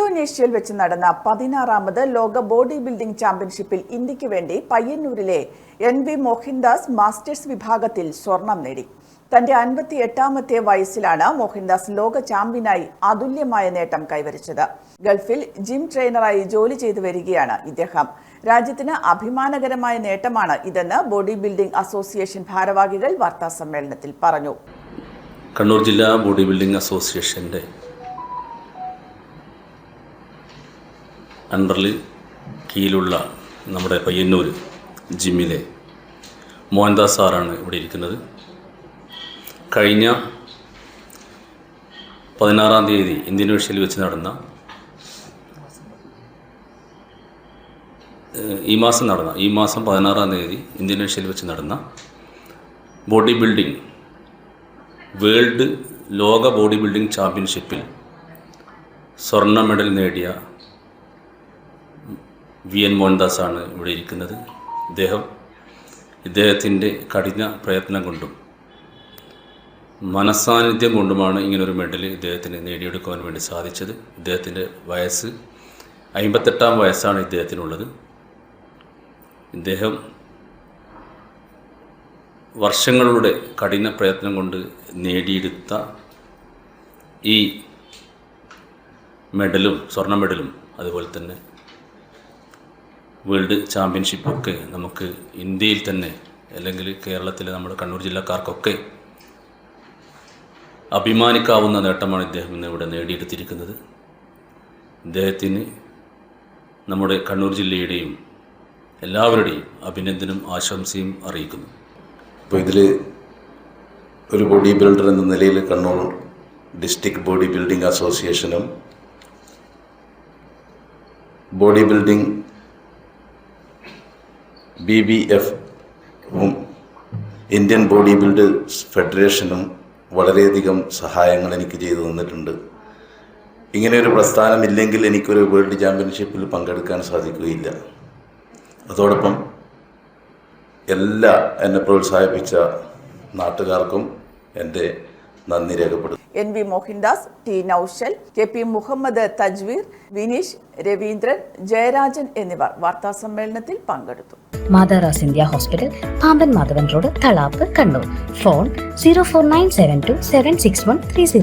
ഇന്തോനേഷ്യയിൽ വെച്ച് നടന്ന 16ാമത് ലോക ബോഡി ബിൽഡിംഗ് ചാമ്പ്യൻഷിപ്പിൽ ഇന്ത്യക്ക് വേണ്ടി പയ്യന്നൂരിലെ NV മോഹൻദാസ് മാസ്റ്റേഴ്സ് വിഭാഗത്തിൽ സ്വർണം നേടി. തന്റെ 58ാമത്തെ വയസ്സിലാണ് മോഹൻദാസ് ലോക ചാമ്പ്യനായി അതുല്യമായ നേട്ടം കൈവരിച്ചത്. ഗൾഫിൽ ജിം ട്രെയിനറായി ജോലി ചെയ്തു വരികയാണ് ഇദ്ദേഹം. രാജ്യത്തിന് അഭിമാനകരമായ നേട്ടമാണ് ഇതെന്ന് ബോഡി ബിൽഡിംഗ് അസോസിയേഷൻ ഭാരവാഹികൾ വാർത്താസമ്മേളനത്തിൽ പറഞ്ഞു. കണ്ണൂർ ജില്ലാ ബോഡി ബിൽഡിംഗ് അസോസിയേഷൻ്റെ അണ്ടറിൽ കീഴിലുള്ള നമ്മുടെ പയ്യന്നൂർ ജിമ്മിലെ മോഹൻദാസ് സാറാണ് ഇവിടെ ഇരിക്കുന്നത്. കഴിഞ്ഞ 16-ാം തീയതി ഇന്തോനേഷ്യയിൽ വെച്ച് നടന്ന ഈ മാസം 16-ാം തീയതി ഇന്തോനേഷ്യയിൽ വെച്ച് നടന്ന ബോഡി ബിൽഡിംഗ് വേൾഡ് ലോക ബോഡി ബിൽഡിംഗ് ചാമ്പ്യൻഷിപ്പിൽ സ്വർണ്ണ മെഡൽ നേടിയ VN മോഹൻദാസാണ് ഇവിടെ ഇരിക്കുന്നത്. ഇദ്ദേഹത്തിൻ്റെ കഠിന പ്രയത്നം കൊണ്ടും മനസ്സാന്നിധ്യം കൊണ്ടുമാണ് ഇങ്ങനൊരു മെഡൽ ഇദ്ദേഹത്തിന് നേടിയെടുക്കുവാൻ വേണ്ടി സാധിച്ചത്. ഇദ്ദേഹത്തിൻ്റെ വയസ്സ് 58-ാം വയസ്സാണ് ഇദ്ദേഹത്തിനുള്ളത്. ഇദ്ദേഹം വർഷങ്ങളുടെ കഠിന പ്രയത്നം കൊണ്ട് നേടിയെടുത്ത ഈ മെഡലും സ്വർണ്ണ മെഡലും അതുപോലെ തന്നെ വേൾഡ് ചാമ്പ്യൻഷിപ്പൊക്കെ നമുക്ക് ഇന്ത്യയിൽ തന്നെ അല്ലെങ്കിൽ കേരളത്തിലെ നമ്മുടെ കണ്ണൂർ ജില്ലക്കാർക്കൊക്കെ അഭിമാനിക്കാവുന്ന നേട്ടമാണ് ഇദ്ദേഹം ഇന്ന് ഇവിടെ നേടിയെടുത്തിരിക്കുന്നത്. ഇദ്ദേഹത്തിന് നമ്മുടെ കണ്ണൂർ ജില്ലയുടെയും എല്ലാവരുടെയും അഭിനന്ദനവും ആശംസയും അറിയിക്കുന്നു. അപ്പോൾ ഇതിൽ ഒരു ബോഡി ബിൽഡർ എന്ന നിലയിൽ കണ്ണൂർ ഡിസ്ട്രിക്ട് ബോഡി ബിൽഡിംഗ് അസോസിയേഷനും ബോഡി ബിൽഡിംഗ് BBFും ഇന്ത്യൻ ബോഡി ബിൽഡേഴ്സ് ഫെഡറേഷനും വളരെയധികം സഹായങ്ങൾ എനിക്ക് ചെയ്തു തന്നിട്ടുണ്ട്. ഇങ്ങനെയൊരു പ്രസ്ഥാനം ഇല്ലെങ്കിൽ എനിക്കൊരു വേൾഡ് ചാമ്പ്യൻഷിപ്പിൽ പങ്കെടുക്കാൻ സാധിക്കുകയില്ല. അതോടൊപ്പം എന്നെ പ്രോത്സാഹിപ്പിച്ച നാട്ടുകാർക്കും എൻ്റെ നന്ദി രേഖപ്പെടുത്തുന്നു. NV Mohandas, T Noushal, KP Muhammad തജ്വീർ, Vineesh, Raveendran, Jayarajan എന്നിവർ വാർത്താസമ്മേളനത്തിൽ പങ്കെടുത്തു. മാതാറാസ് India hospital, Pamban Madhavan road, Thalap, Kannur. Phone 04972761303.